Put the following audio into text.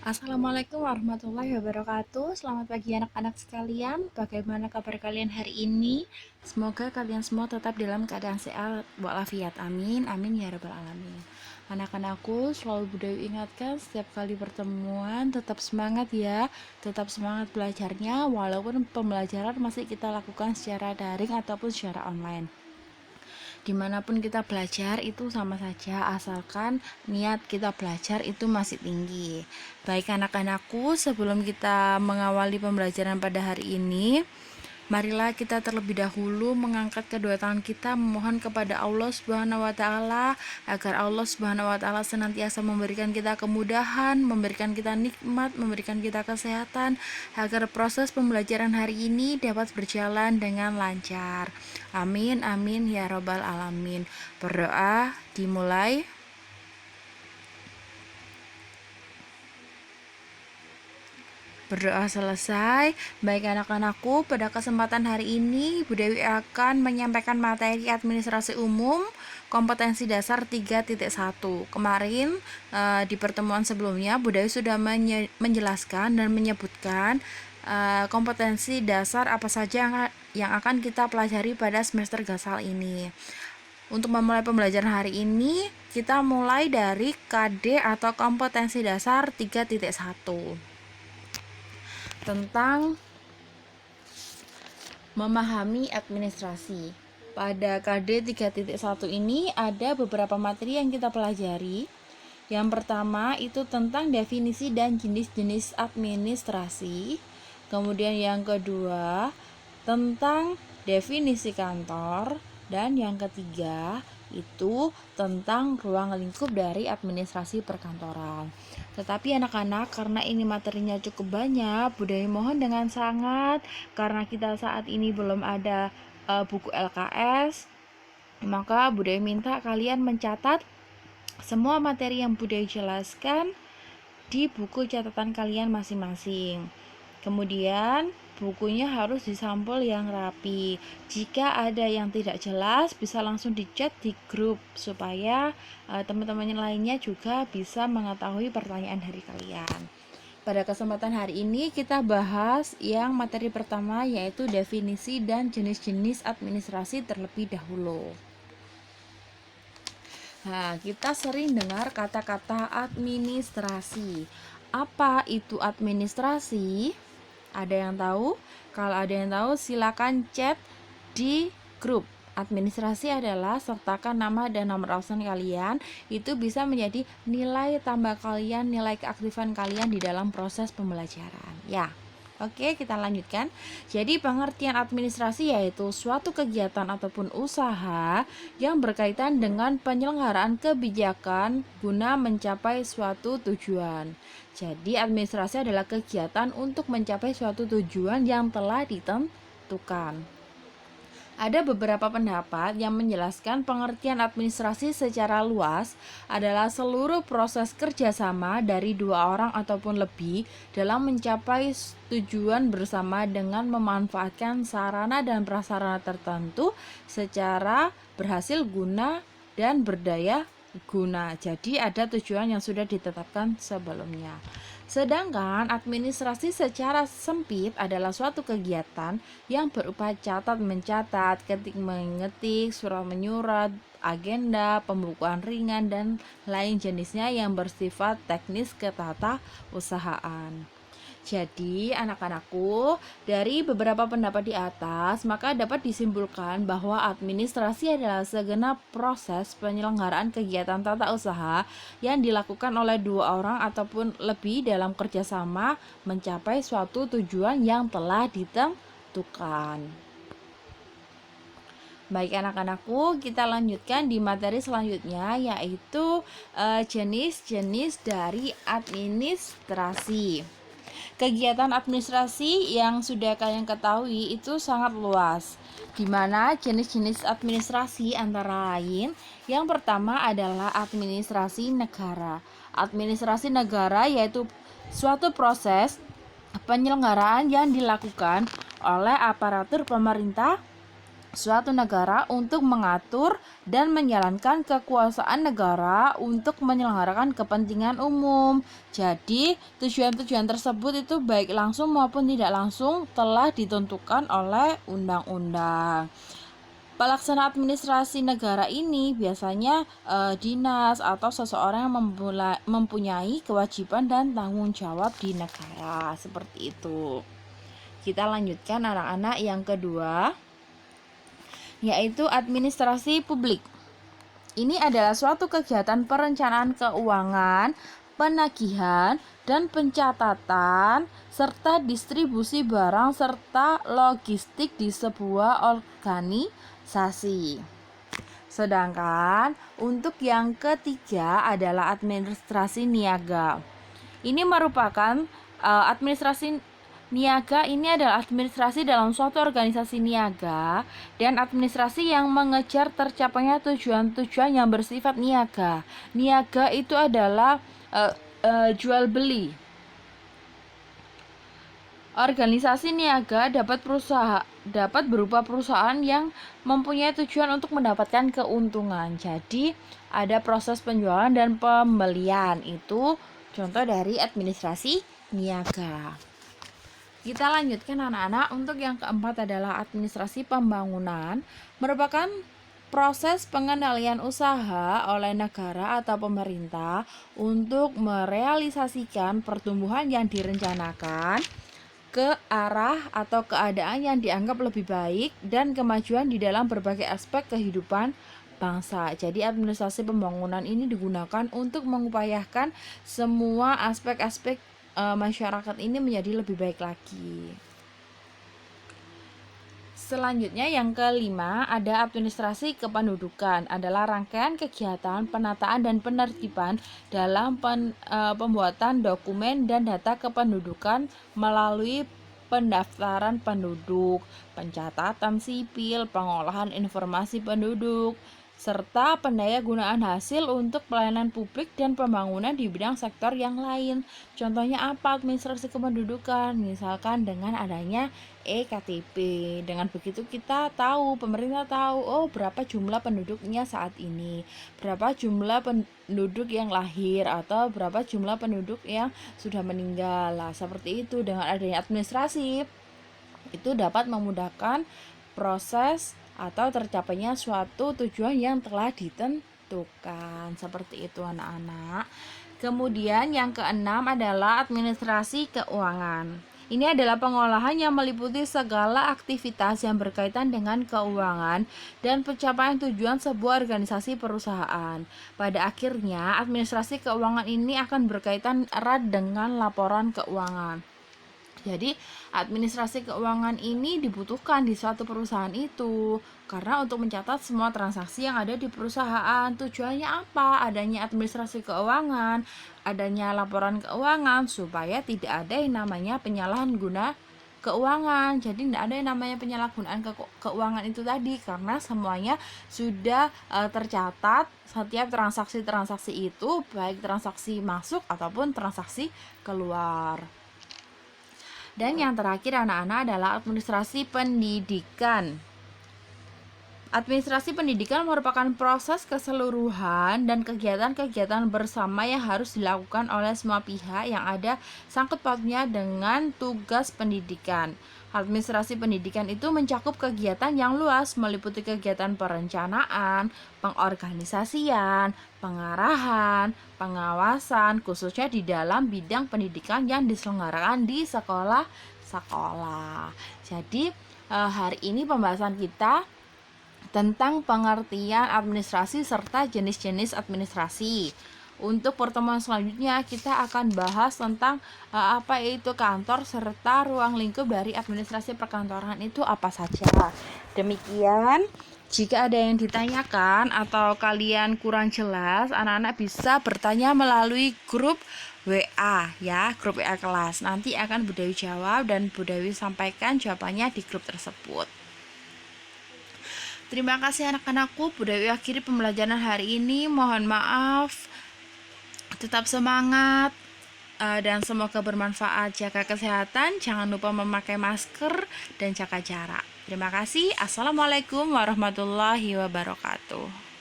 Assalamualaikum warahmatullahi wabarakatuh. Selamat pagi anak-anak sekalian. Bagaimana kabar kalian hari ini? Semoga kalian semua tetap dalam keadaan sehat walafiat. Amin. Amin ya rabbal alamin. Anak-anakku, selalu Bunda ingatkan setiap kali pertemuan tetap semangat ya. Tetap semangat belajarnya walaupun pembelajaran masih kita lakukan secara daring ataupun secara online. Dimanapun kita belajar itu sama saja asalkan niat kita belajar itu masih tinggi. Baik anak-anakku, sebelum kita mengawali pembelajaran pada hari ini, marilah kita terlebih dahulu mengangkat kedua tangan kita memohon kepada Allah Subhanahu wa taala agar Allah Subhanahu wa taala senantiasa memberikan kita kemudahan, memberikan kita nikmat, memberikan kita kesehatan agar proses pembelajaran hari ini dapat berjalan dengan lancar. Amin amin ya robbal alamin. Berdoa dimulai. Berdoa selesai. Baik anak-anakku, pada kesempatan hari ini Bu Dewi akan menyampaikan materi administrasi umum kompetensi dasar 3.1. Kemarin di pertemuan sebelumnya Bu Dewi sudah menjelaskan dan menyebutkan kompetensi dasar apa saja yang akan kita pelajari pada semester Gasal ini. Untuk memulai pembelajaran hari ini, kita mulai dari KD atau kompetensi dasar 3.1 tentang memahami administrasi. Pada KD 3.1 ini ada beberapa materi yang kita pelajari. Yang pertama itu tentang definisi dan jenis-jenis administrasi. Kemudian yang kedua tentang definisi kantor. Dan yang ketiga itu tentang ruang lingkup dari administrasi perkantoran. Tetapi anak-anak, karena ini materinya cukup banyak, Bu Dewi mohon dengan sangat, karena kita saat ini belum ada buku LKS, maka Bu Dewi minta kalian mencatat semua materi yang Bu Dewi jelaskan di buku catatan kalian masing-masing. Kemudian bukunya harus disampul yang rapi. Jika ada yang tidak jelas bisa langsung dicat di grup supaya teman-teman lainnya juga bisa mengetahui pertanyaan dari kalian. Pada kesempatan hari ini kita bahas yang materi pertama yaitu definisi dan jenis-jenis administrasi terlebih dahulu. Nah, kita sering dengar kata-kata administrasi. Apa itu administrasi? Ada yang tahu? Kalau ada yang tahu silakan chat di grup. Administrasi adalah sertakan nama dan nomor absen kalian. Itu bisa menjadi nilai tambah kalian, nilai keaktifan kalian di dalam proses pembelajaran. Ya. Oke, kita lanjutkan. Jadi pengertian administrasi yaitu suatu kegiatan ataupun usaha yang berkaitan dengan penyelenggaraan kebijakan guna mencapai suatu tujuan. Jadi administrasi adalah kegiatan untuk mencapai suatu tujuan yang telah ditentukan. Ada beberapa pendapat yang menjelaskan pengertian administrasi secara luas adalah seluruh proses kerjasama dari dua orang ataupun lebih dalam mencapai tujuan bersama dengan memanfaatkan sarana dan prasarana tertentu secara berhasil guna dan berdaya guna. Jadi ada tujuan yang sudah ditetapkan sebelumnya. Sedangkan administrasi secara sempit adalah suatu kegiatan yang berupa catat mencatat, ketik mengetik, surat menyurat, agenda, pembukuan ringan dan lain jenisnya yang bersifat teknis ketata-usahaan. Jadi anak-anakku, dari beberapa pendapat di atas, maka dapat disimpulkan bahwa administrasi adalah segenap proses penyelenggaraan kegiatan tata usaha yang dilakukan oleh dua orang ataupun lebih dalam kerjasama mencapai suatu tujuan yang telah ditentukan. Baik anak-anakku, kita lanjutkan di materi selanjutnya yaitu jenis-jenis dari administrasi. Kegiatan administrasi yang sudah kalian ketahui itu sangat luas, di mana jenis-jenis administrasi antara lain yang pertama adalah administrasi negara. Administrasi negara yaitu suatu proses penyelenggaraan yang dilakukan oleh aparatur pemerintah suatu negara untuk mengatur dan menjalankan kekuasaan negara untuk menyelenggarakan kepentingan umum. Jadi, tujuan-tujuan tersebut itu baik langsung maupun tidak langsung telah ditentukan oleh undang-undang. Pelaksana administrasi negara ini biasanya dinas atau seseorang yang mempunyai kewajiban dan tanggung jawab di negara, seperti itu. Kita lanjutkan anak-anak yang kedua, yaitu administrasi publik. Ini adalah suatu kegiatan perencanaan keuangan, penagihan, dan pencatatan, serta distribusi barang serta logistik di sebuah organisasi. Sedangkan untuk yang ketiga adalah administrasi niaga. Ini merupakan administrasi niaga ini adalah administrasi dalam suatu organisasi niaga dan administrasi yang mengejar tercapainya tujuan-tujuan yang bersifat niaga. Niaga itu adalah jual beli. Organisasi niaga dapat berupa perusahaan yang mempunyai tujuan untuk mendapatkan keuntungan. Jadi, ada proses penjualan dan pembelian. Itu contoh dari administrasi niaga. Kita lanjutkan anak-anak. Untuk yang keempat adalah administrasi pembangunan, merupakan proses pengendalian usaha oleh negara atau pemerintah untuk merealisasikan pertumbuhan yang direncanakan ke arah atau keadaan yang dianggap lebih baik dan kemajuan di dalam berbagai aspek kehidupan bangsa. Jadi administrasi pembangunan ini digunakan untuk mengupayakan semua aspek-aspek masyarakat ini menjadi lebih baik lagi. Selanjutnya yang kelima ada administrasi kependudukan, adalah rangkaian kegiatan penataan dan penertiban dalam pembuatan dokumen dan data kependudukan melalui pendaftaran penduduk, pencatatan sipil, pengolahan informasi penduduk, serta pendayagunaan hasil untuk pelayanan publik dan pembangunan di bidang sektor yang lain. Contohnya apa administrasi kependudukan? Misalkan dengan adanya EKTP. Dengan begitu kita tahu, pemerintah tahu, oh berapa jumlah penduduknya saat ini, berapa jumlah penduduk yang lahir, atau berapa jumlah penduduk yang sudah meninggal. Nah, seperti itu. Dengan adanya administrasi itu dapat memudahkan proses atau tercapainya suatu tujuan yang telah ditentukan. Seperti itu anak-anak. Kemudian yang keenam adalah administrasi keuangan. Ini adalah pengolahan yang meliputi segala aktivitas yang berkaitan dengan keuangan dan pencapaian tujuan sebuah organisasi perusahaan. Pada akhirnya, administrasi keuangan ini akan berkaitan erat dengan laporan keuangan. Jadi, administrasi keuangan ini dibutuhkan di suatu perusahaan itu karena untuk mencatat semua transaksi yang ada di perusahaan. Tujuannya apa? Adanya administrasi keuangan, adanya laporan keuangan supaya tidak ada yang namanya penyalahgunaan keuangan. Jadi tidak ada yang namanya penyalahgunaan keuangan itu tadi karena semuanya sudah tercatat setiap transaksi-transaksi itu, baik transaksi masuk ataupun transaksi keluar. Dan yang terakhir anak-anak adalah administrasi pendidikan. Administrasi pendidikan merupakan proses keseluruhan dan kegiatan-kegiatan bersama yang harus dilakukan oleh semua pihak yang ada sangkut pautnya dengan tugas pendidikan. Administrasi pendidikan itu mencakup kegiatan yang luas, meliputi kegiatan perencanaan, pengorganisasian, pengarahan, pengawasan, khususnya di dalam bidang pendidikan yang diselenggarakan di sekolah-sekolah. Jadi hari ini pembahasan kita tentang pengertian administrasi serta jenis-jenis administrasi. Untuk pertemuan selanjutnya kita akan bahas tentang apa itu kantor serta ruang lingkup dari administrasi perkantoran itu apa saja. Demikian, jika ada yang ditanyakan atau kalian kurang jelas, anak-anak bisa bertanya melalui grup WA ya, grup WA kelas. Nanti akan Bu Dewi jawab dan Bu Dewi sampaikan jawabannya di grup tersebut. Terima kasih anak-anakku, Bu Dewi akhiri pembelajaran hari ini. Mohon maaf, tetap semangat dan semoga bermanfaat. Jaga kesehatan, jangan lupa memakai masker dan jaga jarak. Terima kasih. Assalamualaikum warahmatullahi wabarakatuh.